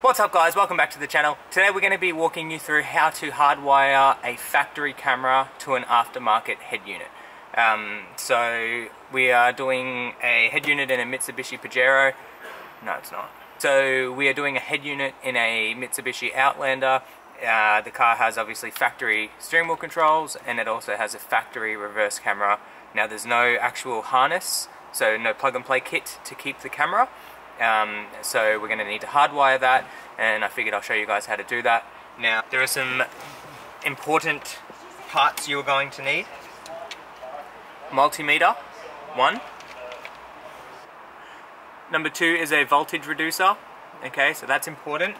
What's up guys, welcome back to the channel. Today we're going to be walking you through how to hardwire a factory camera to an aftermarket head unit. So we are doing a head unit in a Mitsubishi Pajero. No, it's not. So we are doing a head unit in a Mitsubishi Outlander. The car has obviously factory steering wheel controls and it also has a factory reverse camera. Now there's no actual harness, so no plug and play kit to keep the camera. So we're going to need to hardwire that, and I figured I'll show you guys how to do that. Now there are some important parts you're going to need. Multimeter, one. Number two is a voltage reducer. Okay, so that's important.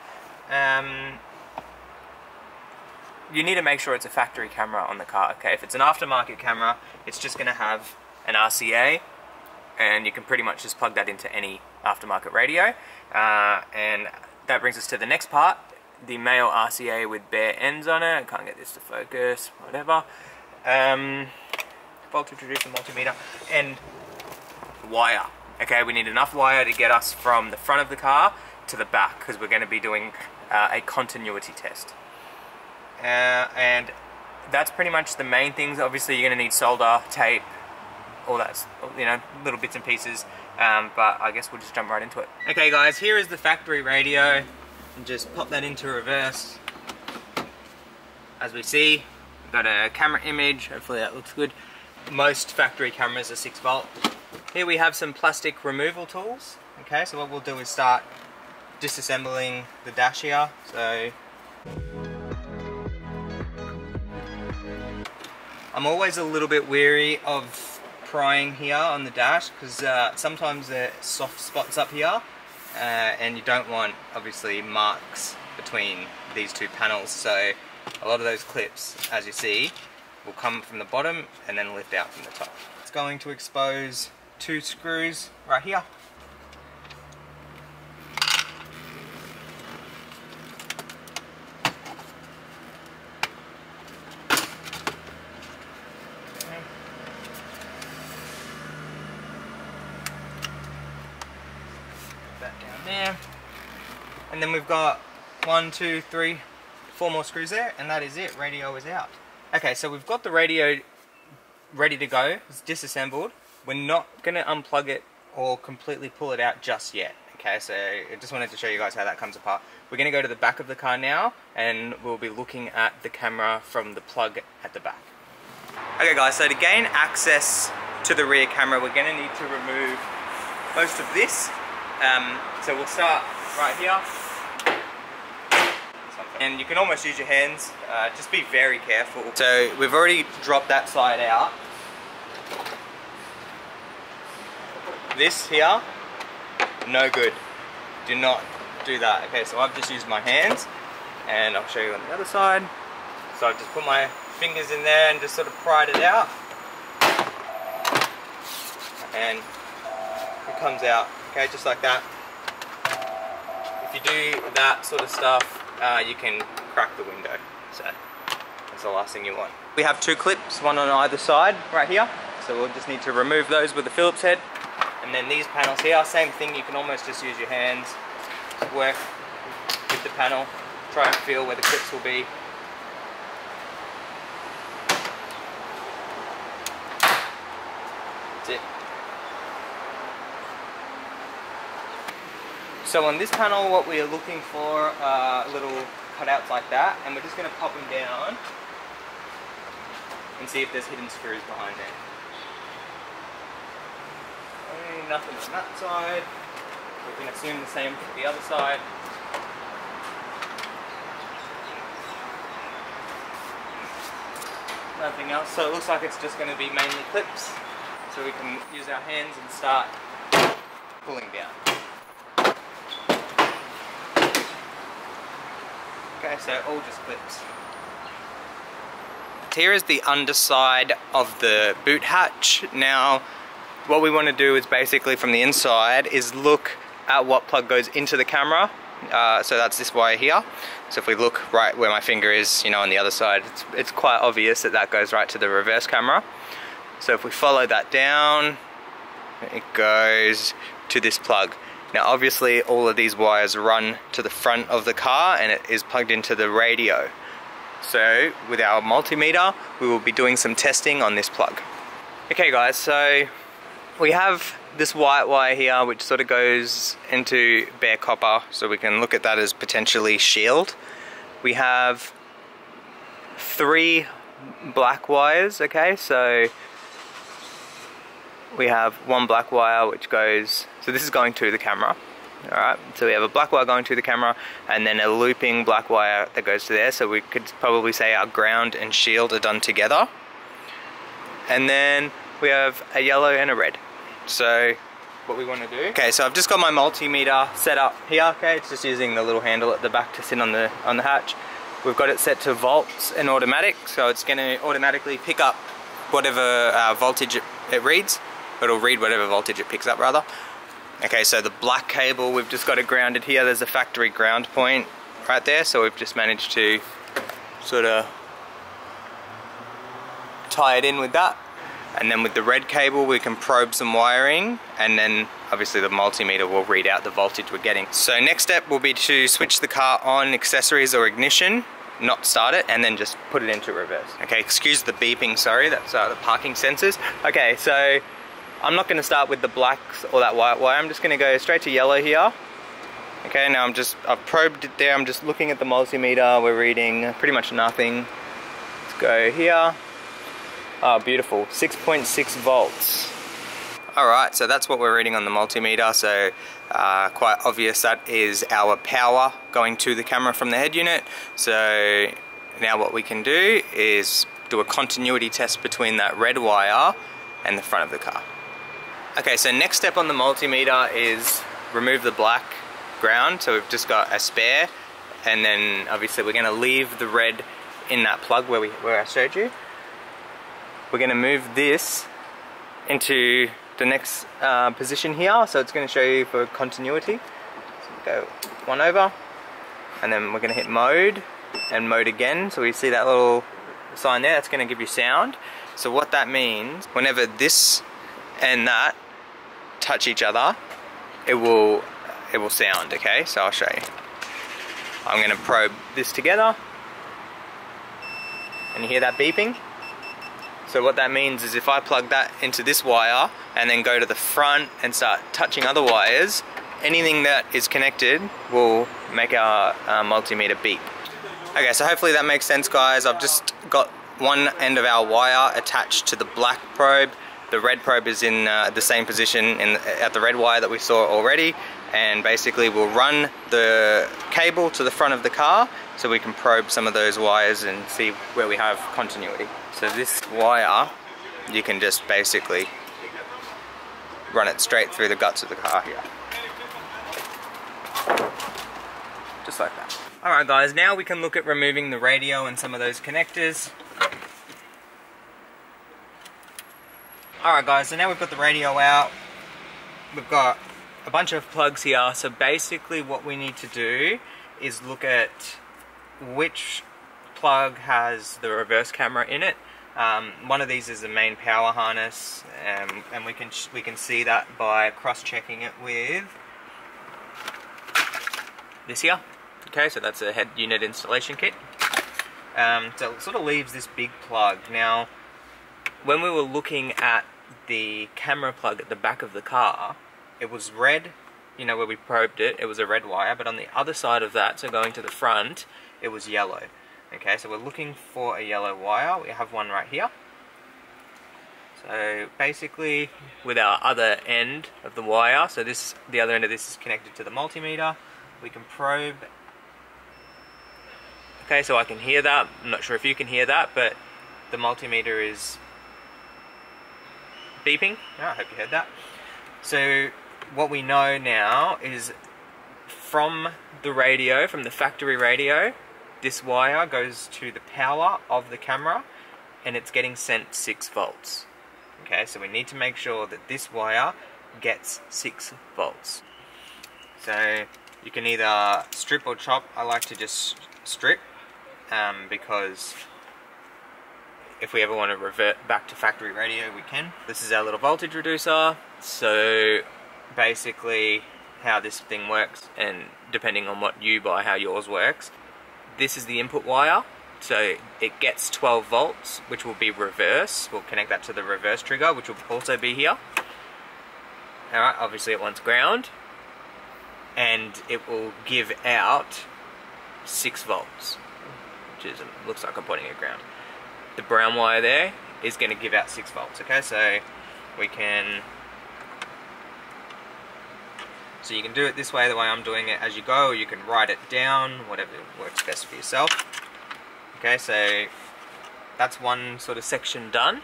You need to make sure it's a factory camera on the car. Okay, if it's an aftermarket camera, it's just going to have an RCA, and you can pretty much just plug that into any aftermarket radio. And that brings us to the next part, the male RCA with bare ends on it. I can't get this to focus, whatever. Voltage reducer, multimeter, and wire. Okay, we need enough wire to get us from the front of the car to the back, because we're going to be doing a continuity test. And that's pretty much the main things. Obviously you're going to need solder, tape, all that, you know, little bits and pieces, but I guess we'll just jump right into it. Okay guys, here is the factory radio, and just pop that into reverse. As we see, we've got a camera image, hopefully that looks good. Most factory cameras are 6 volt. Here we have some plastic removal tools. Okay, so what we'll do is start disassembling the dash here. So I'm always a little bit weary of prying here on the dash, because sometimes there are soft spots up here, and you don't want obviously marks between these two panels, so a lot of those clips, as you see, will come from the bottom and then lift out from the top. It's going to expose 2 screws right here. That down there, and then we've got 1, 2, 3, 4 more screws there, and that is it. Radio is out. Okay, so we've got the radio ready to go. It's disassembled. We're not going to unplug it or completely pull it out just yet. Okay, so I just wanted to show you guys how that comes apart. We're going to go to the back of the car now, and we'll be looking at the camera from the plug at the back. Okay guys, so to gain access to the rear camera, we're going to need to remove most of this. So we'll start right here, and you can almost use your hands, just be very careful. So we've already dropped that side out. This here, no good, do not do that. Okay, so I've just used my hands, and I'll show you on the other side. So I've just put my fingers in there and just sort of pried it out, and it comes out. Okay, just like that. If you do that sort of stuff, you can crack the window. So that's the last thing you want. We have 2 clips, one on either side, right here. So we'll just need to remove those with a Phillips head. And then these panels here, same thing. You can almost just use your hands, just work with the panel, try and feel where the clips will be. That's it. So on this panel, what we are looking for are little cutouts like that, and we're just going to pop them down and see if there's hidden screws behind it. Okay, nothing on that side. We can assume the same for the other side. Nothing else, so it looks like it's just going to be mainly clips, so we can use our hands and start pulling down. Okay, so all just clips. Here is the underside of the boot hatch. Now, what we want to do is basically from the inside is look at what plug goes into the camera. So that's this wire here. So if we look right where my finger is, you know, on the other side, it's quite obvious that that goes right to the reverse camera. So if we follow that down, it goes to this plug. Now obviously all of these wires run to the front of the car and it is plugged into the radio. So with our multimeter, we will be doing some testing on this plug. Okay guys, so we have this white wire here which sort of goes into bare copper, so we can look at that as potentially shield. We have 3 black wires, okay, so we have 1 black wire which goes, so this is going to the camera. Alright, so we have a black wire going to the camera and then a looping black wire that goes to there, so we could probably say our ground and shield are done together. And then we have a yellow and a red. So what we want to do, okay, so I've just got my multimeter set up here, okay, it's just using the little handle at the back to sit on the hatch. We've got it set to volts and automatic, so it's going to automatically pick up whatever voltage it reads. It'll read whatever voltage it picks up rather. Okay, so the black cable, we've just got it grounded here. There's a factory ground point right there, so we've just managed to sort of tie it in with that. And then with the red cable we can probe some wiring, and then obviously the multimeter will read out the voltage we're getting. So next step will be to switch the car on accessories or ignition, not start it, and then just put it into reverse. Okay, excuse the beeping, sorry, that's the parking sensors. Okay, so I'm not going to start with the blacks or that white wire, I'm just going to go straight to yellow here. Okay, now I've probed it there, I'm just looking at the multimeter, we're reading pretty much nothing. Let's go here. Oh, beautiful, 6.6 volts. Alright, so that's what we're reading on the multimeter, so quite obvious that is our power going to the camera from the head unit. So now what we can do is do a continuity test between that red wire and the front of the car. Okay, so next step on the multimeter is remove the black ground, so we've just got a spare, and then obviously we're going to leave the red in that plug where I showed you. We're going to move this into the next position here, so it's going to show you for continuity. So go 1 over, and then we're going to hit mode, and mode again, so we see that little sign there, that's going to give you sound. So what that means, whenever this and that touch each other, it will sound, okay? So I'll show you. I'm going to probe this together, and you hear that beeping? So what that means is if I plug that into this wire and then go to the front and start touching other wires, anything that is connected will make our multimeter beep. Okay, so hopefully that makes sense, guys. I've just got one end of our wire attached to the black probe. The red probe is in the same position at the red wire that we saw already, and basically we'll run the cable to the front of the car so we can probe some of those wires and see where we have continuity. So this wire, you can just basically run it straight through the guts of the car here. Just like that. Alright guys, now we can look at removing the radio and some of those connectors. Alright guys, so now we've got the radio out, we've got a bunch of plugs here, so basically what we need to do is look at which plug has the reverse camera in it. One of these is the main power harness, and we can see that by cross-checking it with this here. Okay, so that's a head unit installation kit. So it sort of leaves this big plug. Now, when we were looking at the camera plug at the back of the car, it was red, you know, where we probed it, it was a red wire, but on the other side of that, so going to the front, it was yellow. Okay, so we're looking for a yellow wire. We have one right here. So basically, with our other end of the wire, so the other end of this is connected to the multimeter, we can probe. Okay, so I can hear that. I'm not sure if you can hear that, but the multimeter is beeping. I hope you heard that. So what we know now is from the radio, from the factory radio, this wire goes to the power of the camera and it's getting sent 6 volts. Okay, so we need to make sure that this wire gets 6 volts. So you can either strip or chop. I like to just strip because if we ever want to revert back to factory radio, we can. This is our little voltage reducer. So basically how this thing works, and depending on what you buy, how yours works. This is the input wire, so it gets 12 volts, which will be reverse. We'll connect that to the reverse trigger, which will also be here. Alright, obviously it wants ground, and it will give out 6 volts, which is, looks like I'm pointing at ground. The brown wire there is going to give out 6 volts, okay? So we can... So you can do it this way, the way I'm doing it as you go, or you can write it down, whatever works best for yourself. Okay, so that's one sort of section done.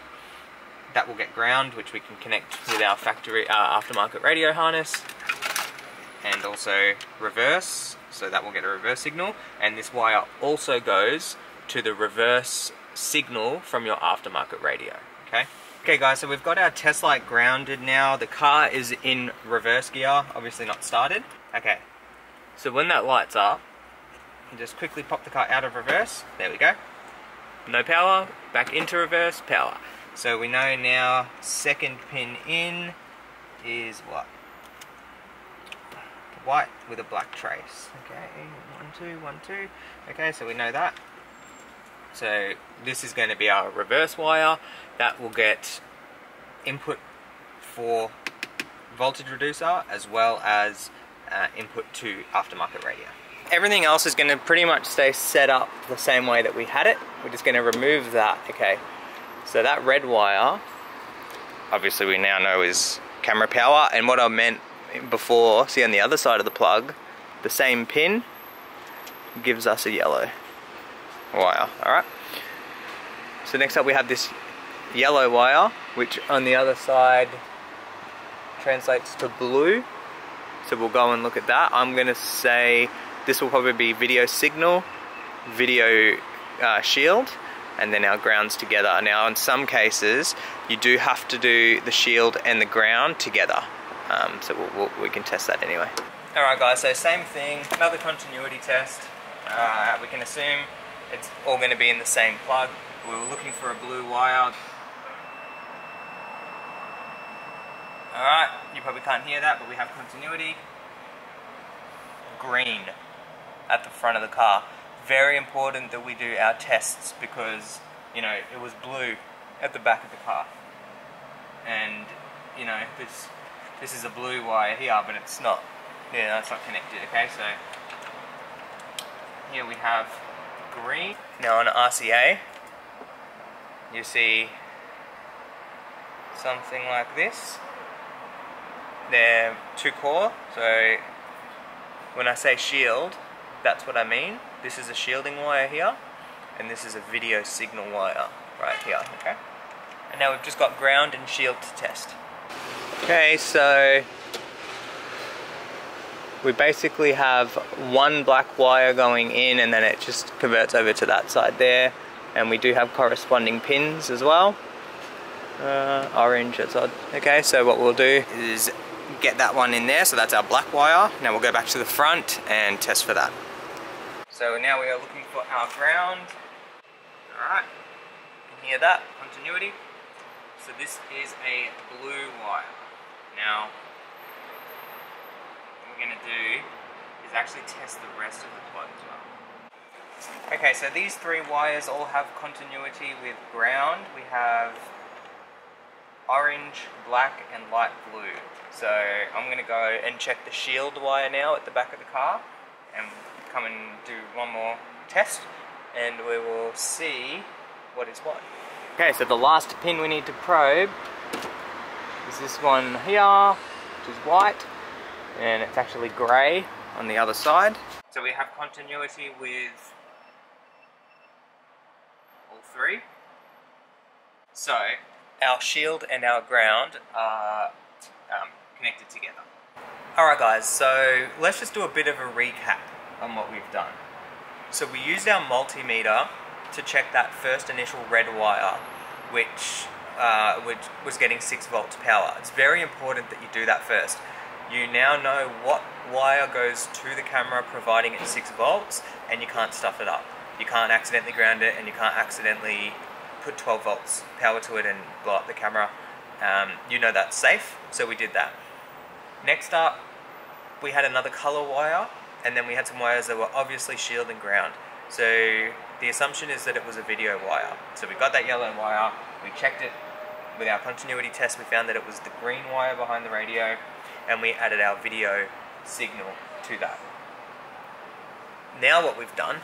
That will get ground, which we can connect with our factory aftermarket radio harness, and also reverse, so that will get a reverse signal. And this wire also goes to the reverse signal from your aftermarket radio. Okay. Okay guys, so we've got our test light grounded now. The car is in reverse gear, obviously not started. Okay, so when that lights up, you just quickly pop the car out of reverse. There we go. No power, back into reverse, power. So we know now second pin in is what? White with a black trace. Okay, 1, 2, 1, 2. Okay, so we know that. So this is going to be our reverse wire. That will get input for voltage reducer as well as input to aftermarket radio. Everything else is going to pretty much stay set up the same way that we had it. We're just going to remove that. Okay, so that red wire, obviously we now know is camera power, and what I meant before, see on the other side of the plug, the same pin gives us a yellow wire. Alright, so next up we have this yellow wire, which on the other side translates to blue, so we'll go and look at that. I'm going to say this will probably be video signal, video shield, and then our grounds together. Now in some cases you do have to do the shield and the ground together, so we can test that anyway. Alright guys, so same thing, another continuity test. We can assume it's all going to be in the same plug. We were looking for a blue wire. Alright, you probably can't hear that, but we have continuity. Green at the front of the car. Very important that we do our tests, because, you know, it was blue at the back of the car. And, you know, this is a blue wire here, but it's not, yeah, it's not connected, okay? So, here we have green. Now on RCA, you see something like this. They're 2-core, so when I say shield, that's what I mean. This is a shielding wire here, and this is a video signal wire right here, okay? And now we've just got ground and shield to test. Okay, so we basically have one black wire going in, and then it just converts over to that side there. And we do have corresponding pins as well. Orange, that's odd. Okay, so what we'll do is get that one in there, so that's our black wire. Now we'll go back to the front and test for that. So now we are looking for our ground. Alright, you can hear that, continuity. So this is a blue wire. Now, what we're going to do is actually test the rest of the plug as well. Okay, so these 3 wires all have continuity with ground. We have orange, black, and light blue. So I'm going to go and check the shield wire now at the back of the car, and come and do one more test, and we will see what is what. Okay, so the last pin we need to probe is this one here, which is white, and it's actually grey on the other side. So we have continuity with all 3. So our shield and our ground are connected together. Alright guys, so let's just do a bit of a recap on what we've done. So we used our multimeter to check that first initial red wire, which was getting 6 volts power. It's very important that you do that first. You now know what wire goes to the camera providing it 6 volts, and you can't stuff it up. You can't accidentally ground it, and you can't accidentally put 12 volts power to it and blow up the camera. You know that's safe, so we did that. Next up, we had another color wire, and then we had some wires that were obviously shield and ground. So the assumption is that it was a video wire. So we got that yellow wire, we checked it with our continuity test, we found that it was the green wire behind the radio, and we added our video signal to that. Now what we've done,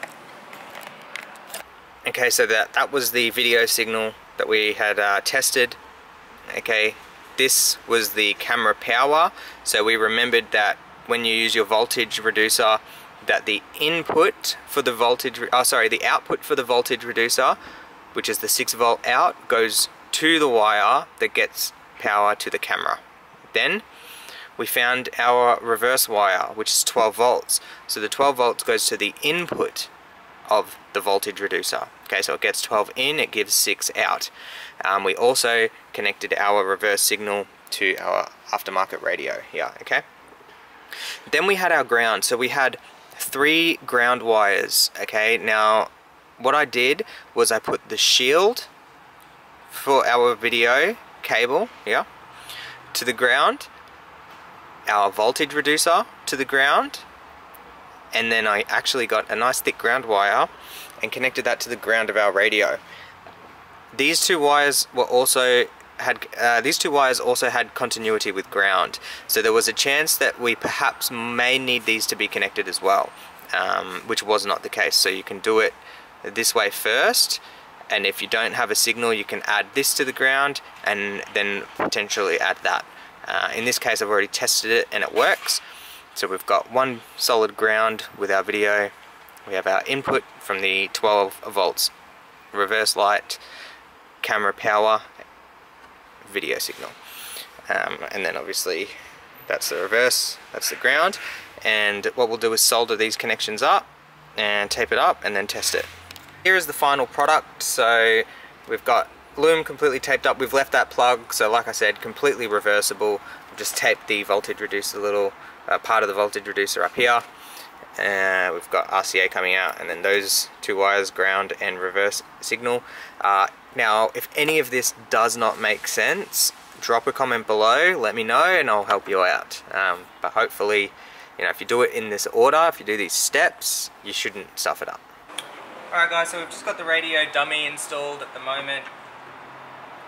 okay, so that was the video signal that we had tested. Okay, this was the camera power, so we remembered that when you use your voltage reducer, that the input for the voltage, the output for the voltage reducer, which is the 6-volt out, goes to the wire that gets power to the camera. Then we found our reverse wire, which is 12 volts. So the 12 volts goes to the input of the voltage reducer. Okay, so it gets 12 in, it gives 6 out. We also connected our reverse signal to our aftermarket radio here, okay? Then we had our ground, so we had 3 ground wires, okay? Now, what I did was I put the shield for our video cable, yeah, to the ground, our voltage reducer to the ground, and then I actually got a nice thick ground wire and connected that to the ground of our radio. These two wires were also had continuity with ground, so there was a chance that we perhaps may need these to be connected as well, which was not the case. So you can do it this way first, and if you don't have a signal, you can add this to the ground and then potentially add that. In this case, I've already tested it and it works. So we've got one solid ground with our video. We have our input from the 12 volts reverse light, camera power, video signal. And then obviously that's the reverse, that's the ground. And what we'll do is solder these connections up and tape it up and then test it. Here is the final product. So we've got loom completely taped up. We've left that plug, so like I said, completely reversible. We've just taped the voltage reducer, little part of the voltage reducer up here. We've got RCA coming out, and then those 2 wires, ground and reverse signal. Now, if any of this does not make sense, drop a comment below, let me know, and I'll help you out. But hopefully, you know, if you do it in this order, if you do these steps, you shouldn't stuff it up. Alright guys, so we've just got the radio dummy installed at the moment.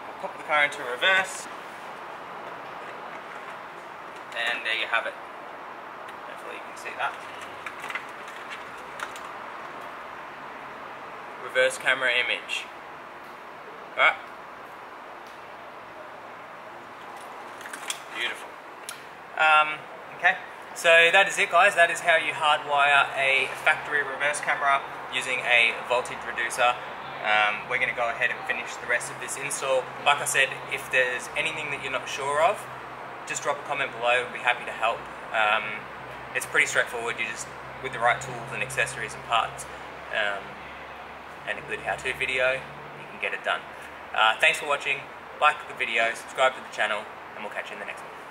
We'll pop the car into reverse. And there you have it. Hopefully you can see that. Reverse camera image. Alright. Beautiful. Okay, so that is it guys. That is how you hardwire a factory reverse camera using a voltage reducer. We're going to go ahead and finish the rest of this install. Like I said, if there's anything that you're not sure of, just drop a comment below. We'll be happy to help. It's pretty straightforward. You just, with the right tools and accessories and parts, and a good how-to video, you can get it done. Thanks for watching. Like the video, subscribe to the channel, and we'll catch you in the next one.